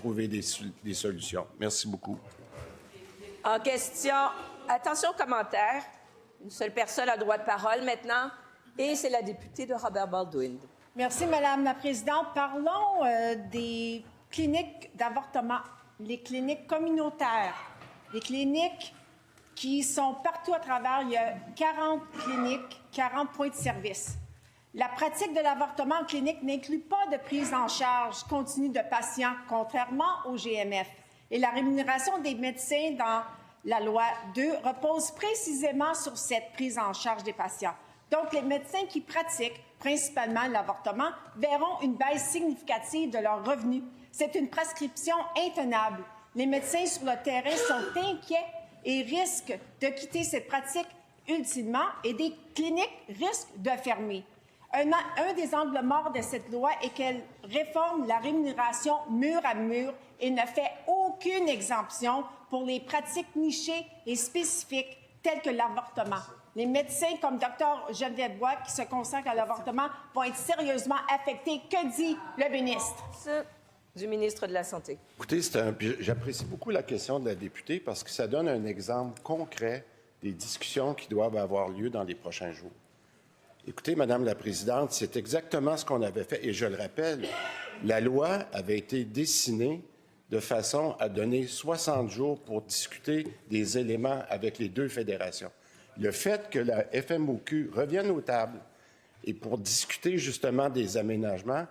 trouver des solutions. Merci beaucoup. En question, attention aux commentaires. Une seule personne a droit de parole maintenant, et c'est la députée de Robert Baldwin. Merci, Madame la Présidente. Parlons des cliniques d'avortement, les cliniques communautaires, les cliniques qui sont partout à travers. Il y a 40 cliniques, 40 points de service. La pratique de l'avortement en clinique n'inclut pas de prise en charge continue de patients, contrairement au GMF. Et la rémunération des médecins dans la loi 2 repose précisément sur cette prise en charge des patients. Donc, les médecins qui pratiquent principalement l'avortement verront une baisse significative de leurs revenus. C'est une prescription intenable. Les médecins sur le terrain sont inquiets et risquent de quitter cette pratique ultimement et des cliniques risquent de fermer. Un des angles morts de cette loi est qu'elle réforme la rémunération mur à mur et ne fait aucune exemption pour les pratiques nichées et spécifiques telles que l'avortement. Les médecins comme Dr Geneviève Bois, qui se consacrent à l'avortement, vont être sérieusement affectés. Que dit le ministre? Du ministre de la Santé. Écoutez, j'apprécie beaucoup la question de la députée parce que ça donne un exemple concret des discussions qui doivent avoir lieu dans les prochains jours. Écoutez, Madame la Présidente, c'est exactement ce qu'on avait fait. Et je le rappelle, la loi avait été dessinée de façon à donner 60 jours pour discuter des éléments avec les deux fédérations. Le fait que la FMOQ revienne aux tables et pour discuter justement des aménagements,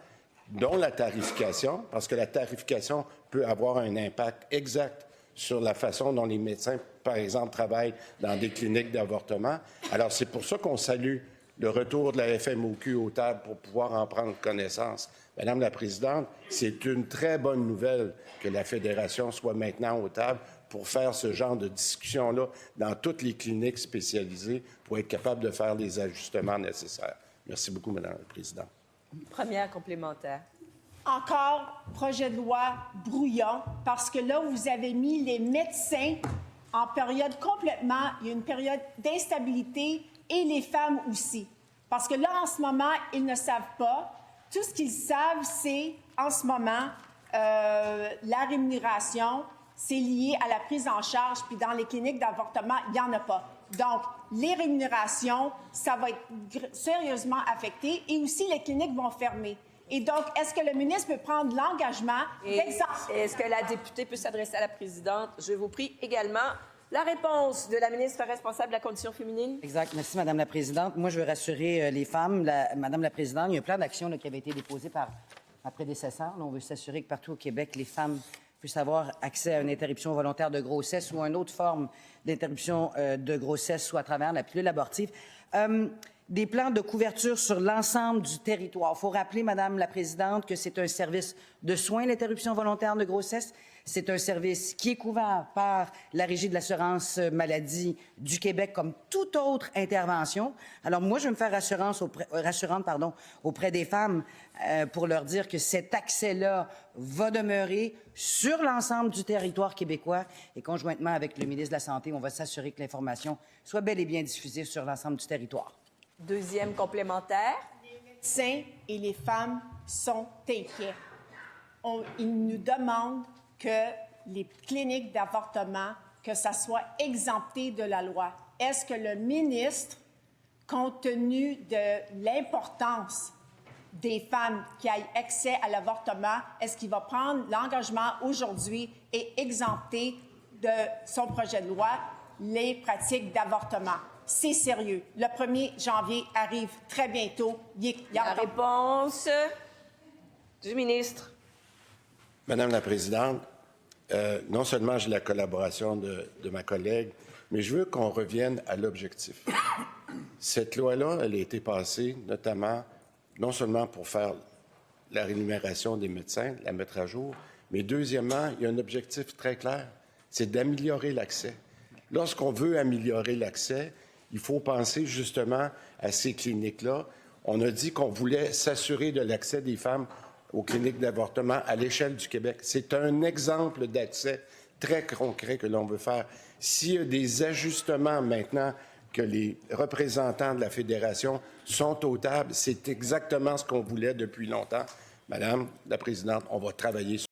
dont la tarification, parce que la tarification peut avoir un impact exact sur la façon dont les médecins, par exemple, travaillent dans des cliniques d'avortement. Alors, c'est pour ça qu'on salue le retour de la FMOQ aux tables pour pouvoir en prendre connaissance. Madame la Présidente, c'est une très bonne nouvelle que la Fédération soit maintenant aux tables pour faire ce genre de discussion-là dans toutes les cliniques spécialisées pour être capable de faire les ajustements nécessaires. Merci beaucoup, Madame la Présidente. Première complémentaire. Encore projet de loi brouillon, parce que là, vous avez mis les médecins en période complètement, il y a une période d'instabilité et les femmes aussi. Parce que là, en ce moment, ils ne savent pas. Tout ce qu'ils savent, c'est, en ce moment, la rémunération, c'est lié à la prise en charge, puis dans les cliniques d'avortement, il n'y en a pas. Donc, les rémunérations, ça va être sérieusement affecté et aussi les cliniques vont fermer. Et donc, est-ce que le ministre peut prendre l'engagement d'exempter... Est-ce que la députée peut s'adresser à la présidente? Je vous prie également la réponse de la ministre responsable de la condition féminine. Exact. Merci, Madame la Présidente. Moi, je veux rassurer les femmes. Madame la Présidente, il y a un plan d'action qui avait été déposé par ma prédécesseur. Là, on veut s'assurer que partout au Québec, les femmes puissent avoir accès à une interruption volontaire de grossesse ou à une autre forme d'interruption de grossesse, soit à travers la pilule abortive. Des plans de couverture sur l'ensemble du territoire. Il faut rappeler, Madame la Présidente, que c'est un service de soins, l'interruption volontaire de grossesse. C'est un service qui est couvert par la Régie de l'assurance maladie du Québec comme toute autre intervention. Alors moi, je vais me faire rassurante auprès des femmes pour leur dire que cet accès-là va demeurer sur l'ensemble du territoire québécois et conjointement avec le ministre de la Santé, on va s'assurer que l'information soit bel et bien diffusée sur l'ensemble du territoire. Deuxième complémentaire. Les médecins et les femmes sont inquiets. Ils nous demandent que les cliniques d'avortement, que ça soit exempté de la loi. Est-ce que le ministre, compte tenu de l'importance des femmes qui aient accès à l'avortement, est-ce qu'il va prendre l'engagement aujourd'hui et exempter de son projet de loi les pratiques d'avortement? C'est sérieux. Le 1er janvier arrive très bientôt. La réponse du ministre. Madame la Présidente, non seulement j'ai la collaboration de ma collègue, mais je veux qu'on revienne à l'objectif. Cette loi-là, elle a été passée notamment, non seulement pour faire la rémunération des médecins, la mettre à jour, mais deuxièmement, il y a un objectif très clair, c'est d'améliorer l'accès. Lorsqu'on veut améliorer l'accès, il faut penser justement à ces cliniques-là. On a dit qu'on voulait s'assurer de l'accès des femmes aux cliniques d'avortement à l'échelle du Québec. C'est un exemple d'accès très concret que l'on veut faire. S'il y a des ajustements maintenant que les représentants de la Fédération sont aux tables, c'est exactement ce qu'on voulait depuis longtemps. Madame la Présidente, on va travailler sur